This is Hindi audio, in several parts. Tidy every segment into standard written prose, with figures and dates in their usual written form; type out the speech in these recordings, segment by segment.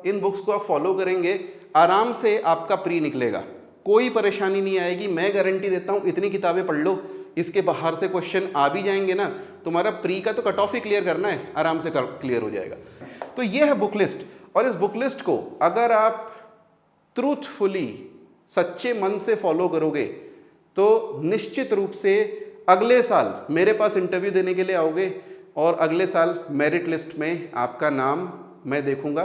इन बुक्स को आप फॉलो करेंगे, आराम से आपका प्री निकलेगा, कोई परेशानी नहीं आएगी। मैं गारंटी देता हूँ, इतनी किताबें पढ़ लो, इसके बाहर से क्वेश्चन आ भी जाएंगे ना, तुम्हारा प्री का तो कट ऑफ ही क्लियर करना है, आराम से क्लियर हो जाएगा। तो ये है बुक लिस्ट, और इस बुक लिस्ट को अगर आप ट्रूथफुली सच्चे मन से फॉलो करोगे तो निश्चित रूप से अगले साल मेरे पास इंटरव्यू देने के लिए आओगे और अगले साल मेरिट लिस्ट में आपका नाम मैं देखूंगा।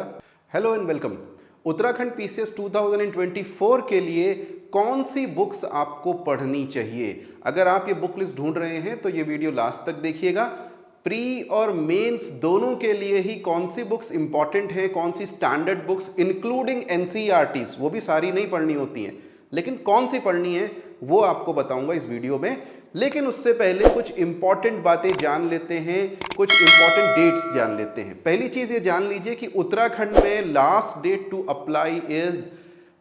Hello and welcome. Uttarakhand PCS 2024 के लिए कौन सी बुक्स आपको पढ़नी चाहिए? अगर आप ये बुक लिस्ट ढूंढ रहे हैं तो ये वीडियो लास्ट तक देखिएगा। प्री और मेंस दोनों के लिए ही कौन सी बुक्स इंपॉर्टेंट है, कौन सी स्टैंडर्ड बुक्स इंक्लूडिंग एनसीईआरटीज, वो भी सारी नहीं पढ़नी होती हैं, लेकिन कौन सी पढ़नी है वो आपको बताऊंगा इस वीडियो में। लेकिन उससे पहले कुछ इंपॉर्टेंट बातें जान लेते हैं, कुछ इंपॉर्टेंट डेट्स जान लेते हैं। पहली चीज ये जान लीजिए कि उत्तराखंड में last date to apply is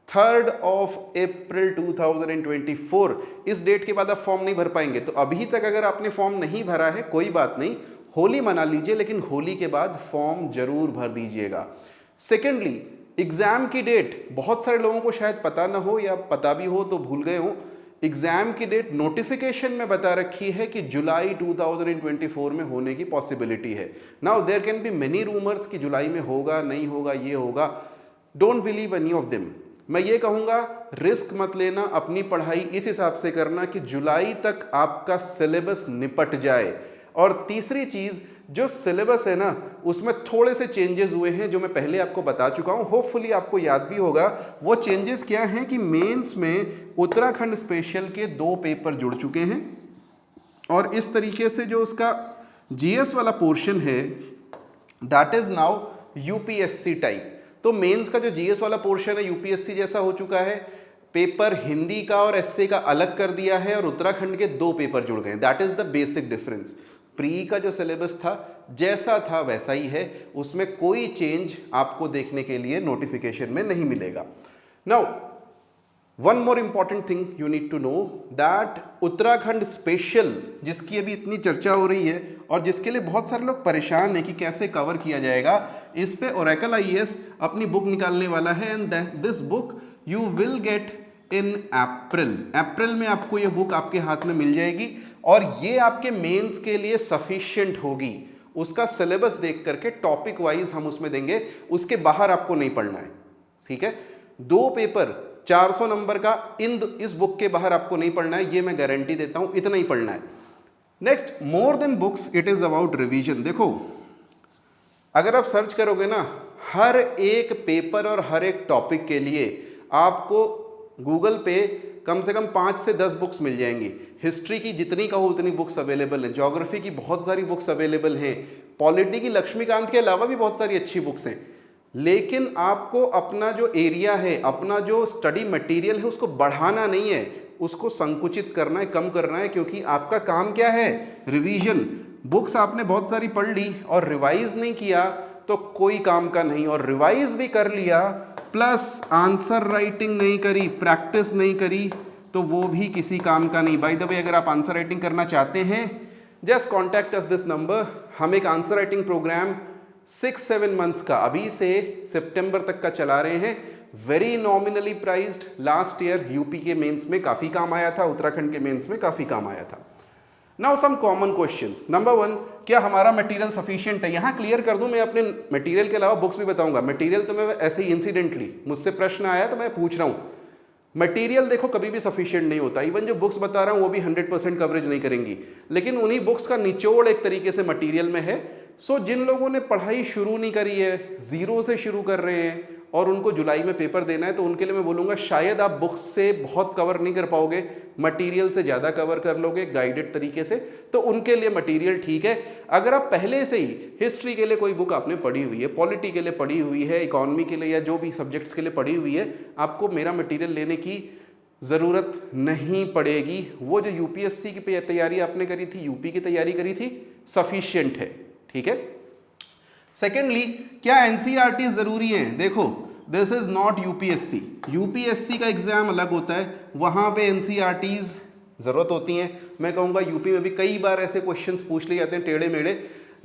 3rd of April 2024। इस डेट के बाद आप फॉर्म नहीं भर पाएंगे, तो अभी तक अगर आपने फॉर्म नहीं भरा है कोई बात नहीं, होली मना लीजिए, लेकिन होली के बाद फॉर्म जरूर भर दीजिएगा। सेकेंडली, एग्जाम की डेट बहुत सारे लोगों को शायद पता ना हो या पता भी हो तो भूल गए हो। एग्जाम की डेट नोटिफिकेशन में बता रखी है कि जुलाई 2024 में होने की पॉसिबिलिटी है। Now there can be many rumours कि जुलाई में होगा नहीं होगा ये होगा, don't believe any of them. मैं ये कहूंगा रिस्क मत लेना, अपनी पढ़ाई इस हिसाब से करना कि जुलाई तक आपका सिलेबस निपट जाए। और तीसरी चीज, जो सिलेबस है ना उसमें थोड़े से चेंजेस हुए हैं जो मैं पहले आपको बता चुका हूं, होपफुली आपको याद भी होगा। वो चेंजेस क्या हैं कि मेंस में उत्तराखंड स्पेशल के 2 पेपर जुड़ चुके हैं, और इस तरीके से जो उसका जीएस वाला पोर्शन है that is now UPSC type. तो मेंस का जो जीएस वाला पोर्शन है यूपीएससी जैसा हो चुका है। पेपर हिंदी का और एसए का अलग कर दिया है और उत्तराखंड के 2 पेपर जुड़ गए। That is the basic difference. Pre का जो सिलेबस था जैसा था वैसा ही है, उसमें कोई चेंज आपको देखने के लिए नोटिफिकेशन में नहीं मिलेगा। Now one more important thing you need to know that Uttarakhand special, जिसकी अभी इतनी चर्चा हो रही है और जिसके लिए बहुत सारे लोग परेशान हैं कि कैसे कवर किया जाएगा, इस पे ओरेकल आईएएस अपनी बुक निकालने वाला है। And this book you will get in April में आपको ये बुक आपके हाथ में मिल जाएगी, और ये आपके मेंस के लिए सफिशिएंट होगी। उसका सिलेबस देख करके टॉपिक वाइज हम उसमें देंगे, उसके बाहर आपको नहीं पढ़ना है, ठीक है। 2 पेपर 400 नंबर का इस बुक के बाहर आपको नहीं पढ़ना है, ये मैं गारंटी देता हूं, इतना ही पढ़ना है। Next, more than books it is about revision. देखो, अगर आप सर्च करोगे ना हर एक पेपर और हर एक टॉपिक के लिए आपको गूगल पे कम से कम 5 से 10 बुक्स मिल जाएंगी। हिस्ट्री की जितनी कहो उतनी बुक्स अवेलेबल हैं, ज्योग्राफी की बहुत सारी बुक्स अवेलेबल हैं, पॉलिटी की लक्ष्मीकांत के अलावा भी बहुत सारी अच्छी बुक्स हैं। लेकिन आपको अपना जो एरिया है, अपना जो स्टडी मटेरियल है उसको बढ़ाना नहीं है, उसको संकुचित करना है, कम करना है, क्योंकि आपका काम क्या है? रिवीजन। बुक्स आपने बहुत सारी पढ़ ली और रिवाइज नहीं किया तो कोई काम का नहीं, और रिवाइज भी कर लिया प्लस आंसर राइटिंग नहीं करी, प्रैक्टिस नहीं करी, तो वो भी किसी काम का नहीं। बाय द वे, अगर आप आंसर राइटिंग करना चाहते हैं just contact us this number. हम एक आंसर राइटिंग प्रोग्राम 6-7 मंथ्स का अभी से सितंबर तक का चला रहे हैं, very nominally priced. Last year UP के मेंस में काफी काम आया था, उत्तराखंड के मेंस में काफी काम आया था। Now some common questions. Number 1, क्या हमारा मटेरियल सफिशिएंट है? यहां क्लियर कर दूं, मैं अपने मटेरियल के अलावा बुक्स भी बताऊंगा। मटेरियल तो मैं ऐसे ही इंसिडेंटली, मुझसे प्रश्न आया तो मैं पूछ रहा हूं। मटेरियल देखो कभी भी सफिशिएंट नहीं होता, इवन जो बुक्स बता रहा हूं वो भी 100% कवरेज नहीं करेंगी, लेकिन उन्हीं बुक्स का निचोड़ एक तरीके से मटेरियल में है। सो जिन लोगों ने पढ़ाई शुरू नहीं करी है, 0 से शुरू कर रहे हैं और उनको जुलाई में पेपर देना है, तो उनके लिए मैं बोलूँगा शायद आप बुक्स से बहुत कवर नहीं कर पाओगे, मटेरियल से ज़्यादा कवर कर लोगे गाइडेड तरीके से, तो उनके लिए मटेरियल ठीक है। अगर आप पहले से ही हिस्ट्री के लिए कोई बुक आपने पढ़ी हुई है, पॉलिटी के लिए पढ़ी हुई है, इकोनॉमी के लिए या जो भी सब्जेक्ट्स के लिए पढ़ी हुई है, आपको मेरा मटेरियल लेने की ज़रूरत नहीं पड़ेगी। वो जो यूपीएससी की तैयारी आपने करी थी, यूपी की तैयारी करी थी, सफिशिएंट है, ठीक है। सेकेंडली, क्या एनसीईआरटी जरूरी है? देखो, this is not UPSC. UPSC का एग्जाम अलग होता है, वहां पे एनसीईआरटीज जरूरत होती हैं। मैं कहूँगा यूपी में भी कई बार ऐसे क्वेश्चंस पूछ लिए जाते हैं टेढ़े मेढ़े।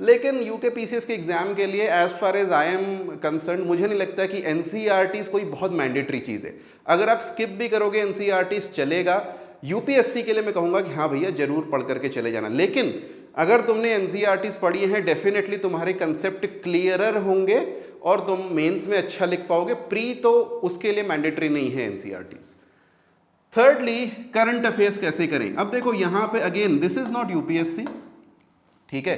लेकिन यूके पीसीएस के एग्जाम के लिए as far as I am concern मुझे नहीं लगता कि एनसीईआरटीज कोई बहुत मैंडेटरी चीज़ है। अगर आप स्किप भी करोगे एनसीईआरटीज चलेगा। यूपीएससी के लिए मैं कहूँगा कि हाँ भैया जरूर पढ़ करके चले जाना, लेकिन अगर तुमने एनसीईआरटीज पढ़ी हैं डेफिनेटली तुम्हारे कंसेप्ट क्लियरर होंगे और तुम मेंस में अच्छा लिख पाओगे। प्री तो उसके लिए मैंडेटरी नहीं है एनसीईआरटीज। थर्डली, करंट अफेयर्स कैसे करें। अब देखो यहाँ पे again this is not UPSC, ठीक है।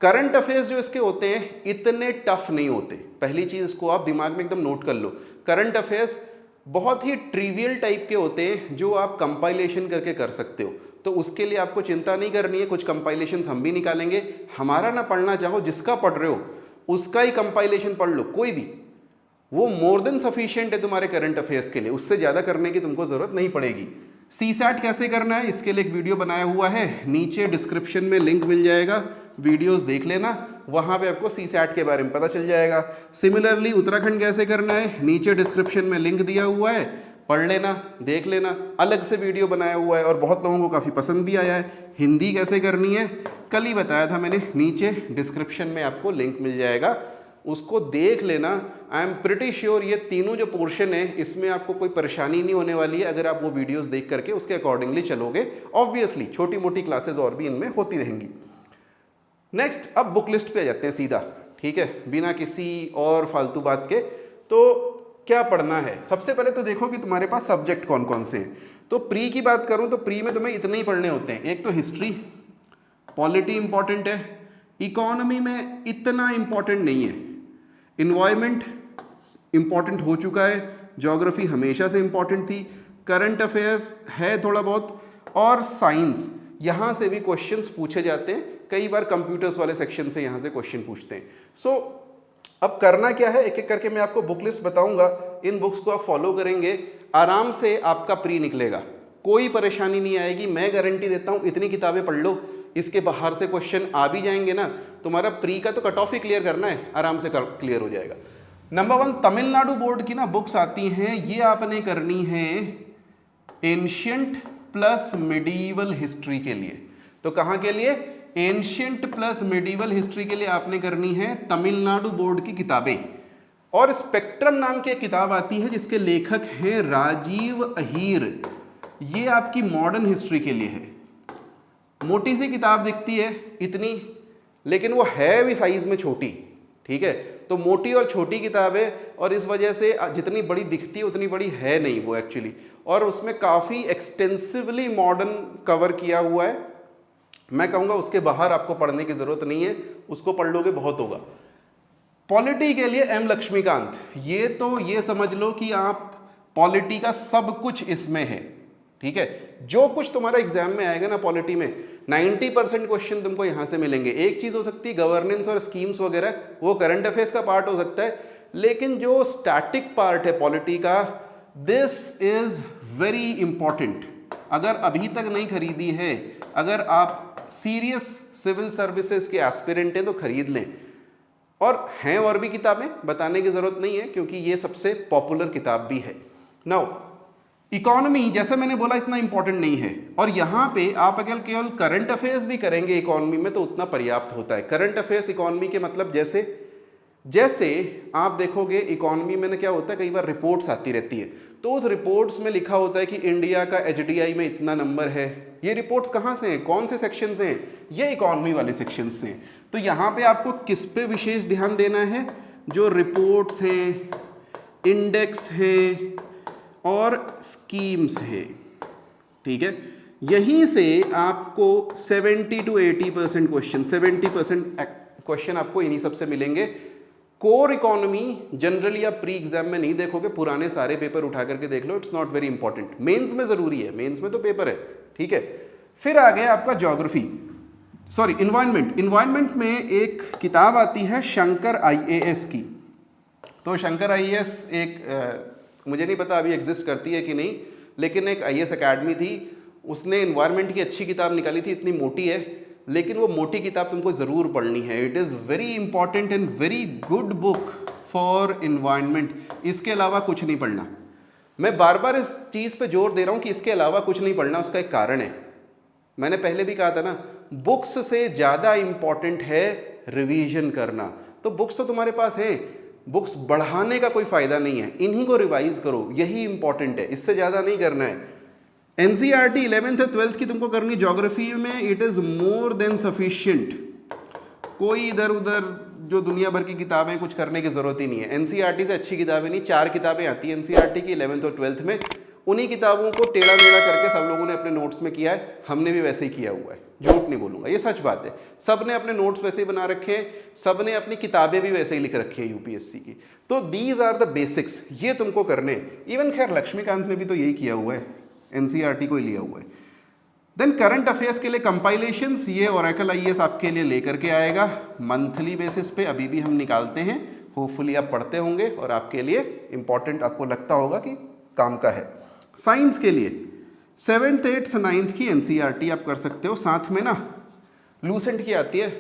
करंट अफेयर्स जो इसके होते हैं इतने टफ नहीं होते। पहली चीज इसको आप दिमाग में एकदम नोट कर लो, करंट अफेयर्स बहुत ही ट्रिवियल टाइप के होते हैं जो आप कंपाइलेशन करके कर सकते हो। तो उसके लिए आपको चिंता नहीं करनी है, कुछ कंपाइलेशंस हम भी निकालेंगे। हमारा ना पढ़ना चाहो, जिसका पढ़ रहे हो उसका ही कंपाइलेशन पढ़ लो, कोई भी, वो मोर देन सफिशिएंट है तुम्हारे करंट अफेयर्स के लिए। उससे ज़्यादा करने की तुमको ज़रूरत नहीं पड़ेगी। सीसैट कैसे करना है इसके लिए एक वीडियो बनाया हुआ है, नीचे डिस्क्रिप्शन में लिंक मिल जाएगा, वीडियोस देख लेना, वहाँ पे आपको सीसैट के बारे में पता चल जाएगा। सिमिलरली उत्तराखंड कैसे करना है, नीचे डिस्क्रिप्शन में लिंक दिया हुआ है, पढ़ लेना, देख लेना, अलग से वीडियो बनाया हुआ है और बहुत लोगों को काफ़ी पसंद भी आया है। हिंदी कैसे करनी है कल ही बताया था मैंने, नीचे डिस्क्रिप्शन में आपको लिंक मिल जाएगा, उसको देख लेना। आई एम प्रिटी श्योर ये तीनों जो पोर्शन है इसमें आपको कोई परेशानी नहीं होने वाली है अगर आप वो वीडियोस देख करके उसके अकॉर्डिंगली चलोगे। ऑब्वियसली छोटी मोटी क्लासेस और भी इनमें होती रहेंगी। नेक्स्ट, अब बुक लिस्ट पे आ जाते हैं सीधा, ठीक है, बिना किसी और फालतू बात के। तो क्या पढ़ना है, सबसे पहले तो देखो कि तुम्हारे पास सब्जेक्ट कौन कौन से हैं। तो प्री की बात करूं तो प्री में तुम्हें इतने ही पढ़ने होते हैं। एक तो हिस्ट्री, पॉलिटी इंपॉर्टेंट है, इकोनॉमी में इतना इंपॉर्टेंट नहीं है, इन्वायरमेंट इंपॉर्टेंट हो चुका है, ज्योग्राफी हमेशा से इंपॉर्टेंट थी, करंट अफेयर्स है थोड़ा बहुत, और साइंस यहाँ से भी क्वेश्चंस पूछे जाते हैं, कई बार कंप्यूटर्स वाले सेक्शन से यहाँ से क्वेश्चन पूछते हैं। सो अब करना क्या है, एक एक करके मैं आपको बुक लिस्ट बताऊंगा, इन बुक्स को आप फॉलो करेंगे, आराम से आपका प्री निकलेगा, कोई परेशानी नहीं आएगी। मैं गारंटी देता हूँ इतनी किताबें पढ़ लो, इसके बाहर से क्वेश्चन आ भी जाएंगे ना, तुम्हारा प्री का तो कट ऑफ ही क्लियर करना है, आराम से क्लियर हो जाएगा। नंबर 1, तमिलनाडु बोर्ड की ना बुक्स आती हैं, ये आपने करनी है एंशियंट प्लस मिडीवल हिस्ट्री के लिए। तो कहाँ के लिए, एंशियंट प्लस मिडीवल हिस्ट्री के लिए आपने करनी है तमिलनाडु बोर्ड की किताबें। और स्पेक्ट्रम नाम की एक किताब आती है जिसके लेखक हैं राजीव अहीर, ये आपकी मॉडर्न हिस्ट्री के लिए है। मोटी सी किताब दिखती है इतनी, लेकिन वो है भी साइज में छोटी, ठीक है। तो मोटी और छोटी किताब है और इस वजह से जितनी बड़ी दिखती है उतनी बड़ी है नहीं वो एक्चुअली, और उसमें काफ़ी एक्सटेंसिवली मॉडर्न कवर किया हुआ है। मैं कहूँगा उसके बाहर आपको पढ़ने की ज़रूरत नहीं है, उसको पढ़ लोगे बहुत होगा। पॉलिटी के लिए एम लक्ष्मीकांत, ये तो ये समझ लो कि आप पॉलिटी का सब कुछ इसमें है, ठीक है। जो कुछ तुम्हारा एग्जाम में आएगा ना पॉलिटी में, 90% क्वेश्चन तुमको यहाँ से मिलेंगे। एक चीज़ हो सकती है गवर्नेंस और स्कीम्स वगैरह, वो करंट अफेयर्स का पार्ट हो सकता है, लेकिन जो स्टैटिक पार्ट है पॉलिटी का, दिस इज वेरी इंपॉर्टेंट। अगर अभी तक नहीं खरीदी है, अगर आप सीरियस सिविल सर्विसेज के एस्पिरेंट हैं तो खरीद लें। और हैं और भी किताबें, बताने की जरूरत नहीं है क्योंकि ये सबसे पॉपुलर किताब भी है। नाउ इकोनॉमी, जैसे मैंने बोला, इतना इंपॉर्टेंट नहीं है, और यहाँ पे आप अगर केवल करंट अफेयर्स भी करेंगे इकोनॉमी में तो उतना पर्याप्त होता है। करंट अफेयर्स इकोनॉमी के मतलब जैसे आप देखोगे इकोनॉमी में क्या होता है, कई बार रिपोर्ट्स आती रहती है, तो उस रिपोर्ट्स में लिखा होता है कि इंडिया का एचडीआई में इतना नंबर है। ये रिपोर्ट्स कहाँ से हैं, कौन से सेक्शन से हैं, ये इकोनॉमी वाले सेक्शन से हैं। तो यहाँ पे आपको किस पे विशेष ध्यान देना है, जो रिपोर्ट्स हैं, इंडेक्स हैं और स्कीम्स है, ठीक है। यहीं से आपको 70 to 80% क्वेश्चन, 70% क्वेश्चन आपको इन्हीं सबसे मिलेंगे। कोर इकोनॉमी जनरली आप प्री एग्जाम में नहीं देखोगे, पुराने सारे पेपर उठा करके देख लो, it's not very important. Mains में जरूरी है, मेंस में तो पेपर है, ठीक है। फिर आ गया आपका ज्योग्राफी, सॉरी इन्वायरमेंट। इन्वायरमेंट में एक किताब आती है शंकर IAS की। तो शंकर IAS एक मुझे नहीं पता अभी एग्जिस्ट करती है कि नहीं, लेकिन एक IAS अकेडमी थी, उसने इन्वायरमेंट की अच्छी किताब निकाली थी, इतनी मोटी है, लेकिन वो मोटी किताब तुमको ज़रूर पढ़नी है। It is very important and very good book for environment. इसके अलावा कुछ नहीं पढ़ना। मैं बार बार इस चीज़ पे जोर दे रहा हूँ कि इसके अलावा कुछ नहीं पढ़ना, उसका एक कारण है। मैंने पहले भी कहा था ना, बुक्स से ज़्यादा इम्पॉर्टेंट है रिवीजन करना। तो बुक्स तो तुम्हारे पास हैं, बुक्स बढ़ाने का कोई फायदा नहीं है, इन्हीं को रिवाइज करो, यही इंपॉर्टेंट है, इससे ज़्यादा नहीं करना है। एनसीईआरटी 11th और 12th की तुमको करनी, ज्योग्राफी में it is more than sufficient. कोई इधर उधर जो दुनिया भर की किताबें कुछ करने की ज़रूरत ही नहीं है। एनसीईआरटी से अच्छी किताबें नहीं, 4 किताबें आती हैं एनसीईआरटी की 11th और 12th में, उन्हीं किताबों को टेढ़ा मेढ़ा करके सब लोगों ने अपने नोट्स में किया है, हमने भी वैसे ही किया हुआ है, झूठ नहीं बोलूँगा, ये सच बात है। सब ने अपने नोट्स वैसे ही बना रखे हैं, सब ने अपनी किताबें भी वैसे ही लिख रखी हैं यूपीएससी की। तो दीज आर द बेसिक्स, ये तुमको करने। इवन खैर लक्ष्मीकांत ने भी तो यही किया हुआ है, एनसीईआरटी को ही लिया हुआ है। देन करंट अफेयर्स के लिए कंपाइलेशंस, ये ओरेकल आईएएस आपके लिए लेकर के आएगा मंथली बेसिस पे, अभी भी हम निकालते हैं, होपफुली आप पढ़ते होंगे और आपके लिए इंपॉर्टेंट आपको लगता होगा कि काम का है। साइंस के लिए 7th 8th 9th की एनसीईआरटी आप कर सकते हो, साथ में ना लूसेंट की आती है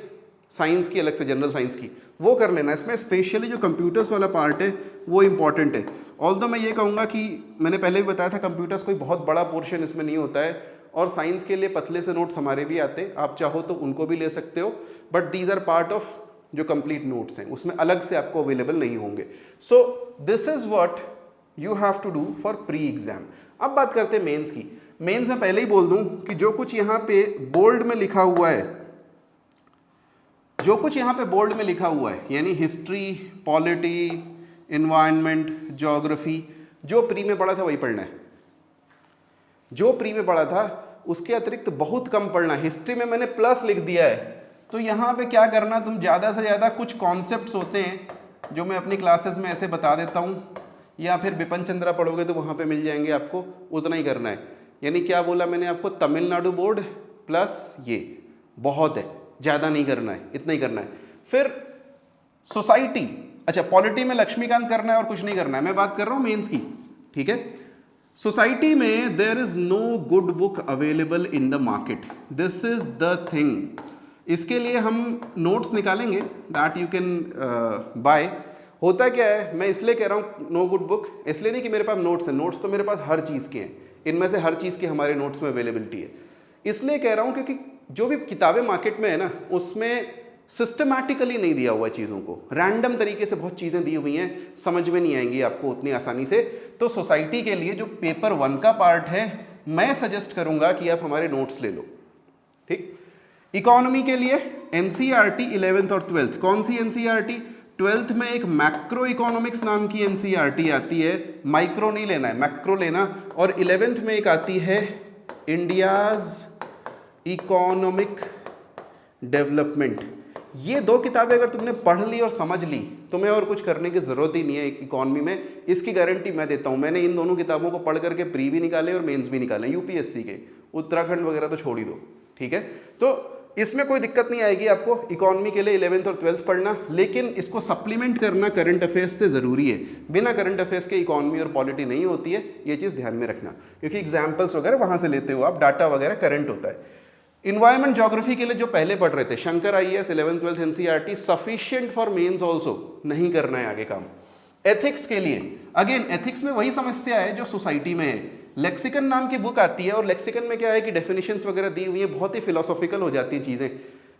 साइंस की अलग से, जनरल साइंस की, वो कर लेना। इसमें स्पेशली जो कंप्यूटर्स वाला पार्ट है वो इंपॉर्टेंट है। ऑल्दो मैं ये कहूँगा कि मैंने पहले भी बताया था कंप्यूटर्स कोई बहुत बड़ा पोर्शन इसमें नहीं होता है, और साइंस के लिए पतले से नोट्स हमारे भी आते हैं, आप चाहो तो उनको भी ले सकते हो, but these are part of जो कंप्लीट नोट्स हैं, उसमें अलग से आपको अवेलेबल नहीं होंगे। So this is what you have to do for pre exam. अब बात करते हैं मेंस की। मेंस में पहले ही बोल दूं कि जो कुछ यहाँ पे बोल्ड में लिखा हुआ है, जो कुछ यहाँ पे बोल्ड में लिखा हुआ है, यानी हिस्ट्री, पॉलिटी, इन्वायरमेंट, ज्योग्राफी, जो प्री में पढ़ा था वही पढ़ना है। जो प्री में पढ़ा था उसके अतिरिक्त बहुत कम पढ़ना। हिस्ट्री में मैंने प्लस लिख दिया है, तो यहाँ पे क्या करना, तुम ज़्यादा से ज़्यादा कुछ कॉन्सेप्ट्स होते हैं जो मैं अपनी क्लासेस में ऐसे बता देता हूँ, या फिर बिपिन चंद्रा पढ़ोगे तो वहाँ पे मिल जाएंगे आपको, उतना ही करना है। यानी क्या बोला मैंने आपको, तमिलनाडु बोर्ड प्लस ये बहुत है, ज़्यादा नहीं करना है, इतना ही करना है। फिर सोसाइटी, अच्छा पॉलिटी में लक्ष्मीकांत करना है और कुछ नहीं करना है, मैं बात कर रहा हूँ मेंस की, ठीक है। सोसाइटी में there is no good book available in the market, this is the thing. इसके लिए हम नोट्स निकालेंगे दैट यू कैन बाय। होता क्या है, मैं इसलिए कह रहा हूँ नो गुड बुक, इसलिए नहीं कि मेरे पास नोट्स हैं, नोट्स तो मेरे पास हर चीज़ के हैं, इनमें से हर चीज़ की हमारे नोट्स में अवेलेबिलिटी है। इसलिए कह रहा हूँ क्योंकि जो भी किताबें मार्केट में है ना, उसमें सिस्टमैटिकली नहीं दिया हुआ है चीज़ों को, रैंडम तरीके से बहुत चीज़ें दी हुई हैं, समझ में नहीं आएंगी आपको उतनी आसानी से। तो सोसाइटी के लिए जो पेपर 1 का पार्ट है, मैं सजेस्ट करूंगा कि आप हमारे नोट्स ले लो, ठीक। इकोनॉमी के लिए एनसीईआरटी 11th और 12th, कौन सी एनसीईआरटी, 12th में एक मैक्रो इकोनॉमिक्स नाम की एनसीईआरटी आती है, माइक्रो नहीं लेना है, मैक्रो लेना। और 11th में एक आती है इंडियाज इकोनॉमिक डेवलपमेंट। ये 2 किताबें अगर तुमने पढ़ ली और समझ ली, तुम्हें और कुछ करने की जरूरत ही नहीं है इकोनॉमी में, इसकी गारंटी मैं देता हूँ। मैंने इन दोनों किताबों को पढ़ करके प्री भी निकाले और मेंस भी निकाले यूपीएससी के, उत्तराखंड वगैरह तो छोड़ ही दो, ठीक है। तो इसमें कोई दिक्कत नहीं आएगी आपको इकोनॉमी के लिए 11th और 12th पढ़ना, लेकिन इसको सप्लीमेंट करना करंट अफेयर्स से ज़रूरी है। बिना करंट अफेयर्स के इकोनॉमी और पॉलिटी नहीं होती है, ये चीज़ ध्यान में रखना, क्योंकि एग्जाम्पल्स वगैरह वहाँ से लेते हो आप, डाटा वगैरह करंट होता है। इन्वायरमेंट ज्योग्राफी के लिए जो पहले पढ़ रहे थे, Shankar IAS 11th 12th NCERT sufficient for mains also, नहीं करना है आगे काम। एथिक्स के लिए अगेन, एथिक्स में वही समस्या है जो सोसाइटी में है। लेक्सिकन नाम की बुक आती है, और लेक्सिकन में क्या है कि डेफिनेशंस वगैरह दी हुई है, बहुत ही फिलोसॉफिकल हो जाती हैं चीज़ें,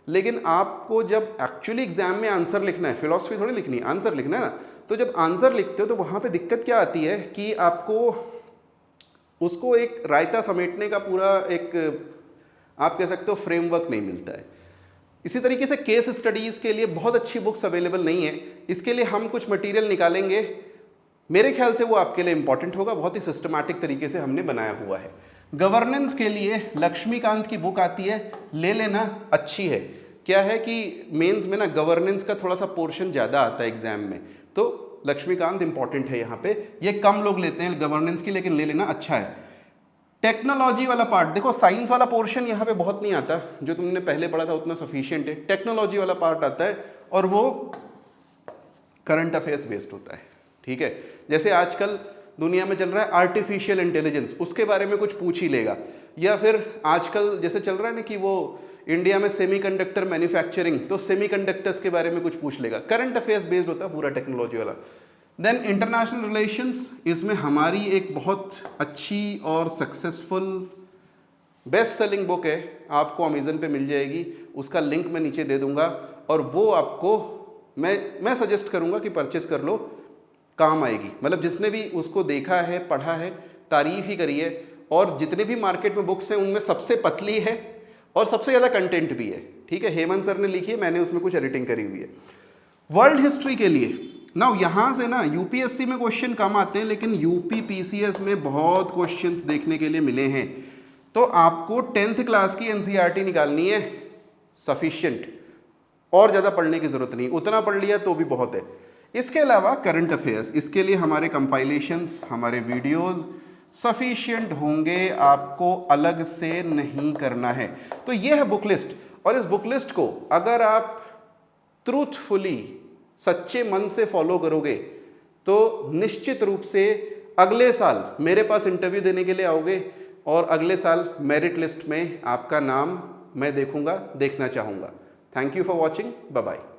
लेकिन आपको जब एक्चुअली एग्जाम में आंसर लिखना है, फिलोसफी थोड़ी लिखनी है, आंसर लिखना है ना, तो जब आंसर लिखते हो तो वहाँ पे दिक्कत क्या आती है कि आपको उसको एक रायता समेटने का पूरा एक, आप कह सकते हो, फ्रेमवर्क नहीं मिलता है। इसी तरीके से केस स्टडीज़ के लिए बहुत अच्छी बुक्स अवेलेबल नहीं है, इसके लिए हम कुछ मटेरियल निकालेंगे, मेरे ख्याल से वो आपके लिए इंपॉर्टेंट होगा, बहुत ही सिस्टमैटिक तरीके से हमने बनाया हुआ है। गवर्नेंस के लिए लक्ष्मीकांत की बुक आती है, ले लेना, अच्छी है। क्या है कि मेंस में ना गवर्नेंस का थोड़ा सा पोर्शन ज़्यादा आता है एग्जाम में, तो लक्ष्मीकांत इंपॉर्टेंट है यहाँ पे, ये कम लोग लेते हैं गवर्नेंस की, लेकिन ले लेना, अच्छा है। टेक्नोलॉजी वाला पार्ट, देखो साइंस वाला पोर्शन यहाँ पे बहुत नहीं आता, जो तुमने पहले पढ़ा था उतना सफिशिएंट है। टेक्नोलॉजी वाला पार्ट आता है और वो करंट अफेयर्स बेस्ड होता है, ठीक है। जैसे आजकल दुनिया में चल रहा है आर्टिफिशियल इंटेलिजेंस, उसके बारे में कुछ पूछ ही लेगा, या फिर आजकल जैसे चल रहा है ना कि वो इंडिया में सेमीकंडक्टर मैन्युफैक्चरिंग, तो सेमीकंडक्टर्स के बारे में कुछ पूछ लेगा, करंट अफेयर्स बेस्ड होता है पूरा टेक्नोलॉजी वाला। देन इंटरनेशनल रिलेशंस, इसमें हमारी एक बहुत अच्छी और सक्सेसफुल बेस्ट सेलिंग बुक है, आपको अमेजन पे मिल जाएगी, उसका लिंक मैं नीचे दे दूंगा। और वो आपको मैं सजेस्ट करूँगा कि परचेस कर लो, काम आएगी। मतलब जिसने भी उसको देखा है, पढ़ा है, तारीफ ही करी है। और जितने भी मार्केट में बुक्स हैं उनमें सबसे पतली है और सबसे ज़्यादा कंटेंट भी है। ठीक है, हेमंत सर ने लिखी है, मैंने उसमें कुछ एडिटिंग करी हुई है। वर्ल्ड हिस्ट्री के लिए ना यहाँ से ना यूपीएससी में क्वेश्चन कम आते हैं, लेकिन यूपी पीसीएस में बहुत क्वेश्चंस देखने के लिए मिले हैं। तो आपको 10th क्लास की एनसीईआरटी निकालनी है सफिशिएंट, और ज़्यादा पढ़ने की ज़रूरत नहीं, उतना पढ़ लिया तो भी बहुत है। इसके अलावा करंट अफेयर्स, इसके लिए हमारे कंपाइलेशंस, हमारे वीडियोस सफिशिएंट होंगे, आपको अलग से नहीं करना है। तो ये है बुक लिस्ट, और इस बुक लिस्ट को अगर आप ट्रूथफुली, सच्चे मन से फॉलो करोगे तो निश्चित रूप से अगले साल मेरे पास इंटरव्यू देने के लिए आओगे, और अगले साल मेरिट लिस्ट में आपका नाम मैं देखूंगा, देखना चाहूँगा। Thank you for watching, bye bye.